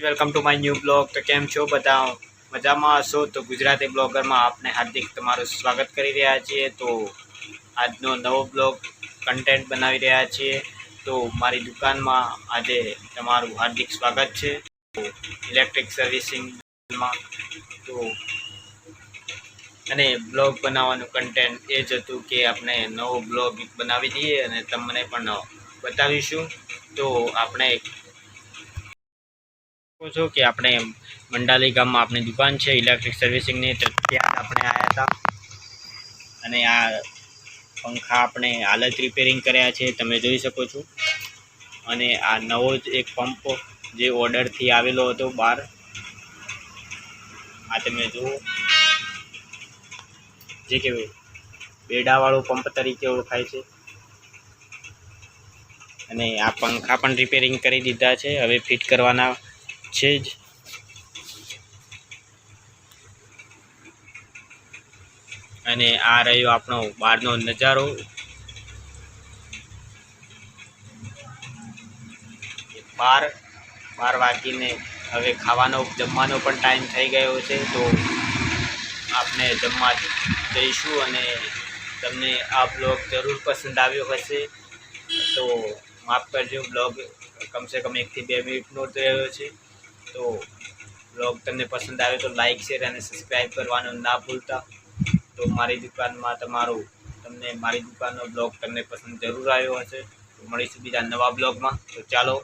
Welcome to my new blog. તો કેમ છો બધા? મજામાં હશો તો ગુજરાતી બ્લોગરમાં આપણે હાર્દિક તમારું સ્વાગત કરી રહ્યા છીએ। તો આજનો નવો બ્લોગ કન્ટેન્ટ બનાવી રહ્યા છીએ। તો મારી દુકાનમાં આજે તમારું હાર્દિક સ્વાગત છે। તો ઇલેક્ટ્રિક સર્વિસિંગમાં તો અને બ્લોગ બનાવવાનું કન્ટેન્ટ એ જ હતું કે આપણે નવો બ્લોગ બનાવી દઈએ અને તમને પણ બતાવીશું। તો આપણે છો કે આપણે મંડાલી ગામમાં આપણી દુકાન છે ઇલેક્ટ્રિક સર્વિસિંગની, તો ત્યાં આપણે આવ્યા હતા અને આ પંખા આપણે હાલ જ રિપેરિંગ કર્યા છે, તમે જોઈ શકો છો। અને આ નવો જ એક પંપ જે ઓર્ડરથી આવેલો હતો બહાર, આ તમે જુઓ, જે કે બેડાવાળો પંપ તરીકે ઓળખાય છે। અને આ પંખા પણ રિપેરિંગ કરી દીધા છે, હવે ફિટ કરવાના છે જ। અને આ રહ્યો આપણો બહારનો નજારો। બાર વાગીને હવે જમવાનો પણ ટાઈમ થઈ ગયો છે, તો આપણે જમવા જઈશું અને તમને આ બ્લોગ જરૂર પસંદ આવ્યો હશે તો માફ કરજો। બ્લોગ કમસે કમ 1 થી 2 મિનિટનો જ રહ્યો છે। તો બ્લોગ તમને પસંદ આવે તો લાઇક, શેર અને સબસ્ક્રાઈબ કરવાનું ના ભૂલતા। તો મારી દુકાનમાં મારી દુકાનનો બ્લોગ તમને પસંદ જરૂર આવ્યો હશે। તો મળીશું બીજા નવા બ્લોગમાં। તો ચાલો।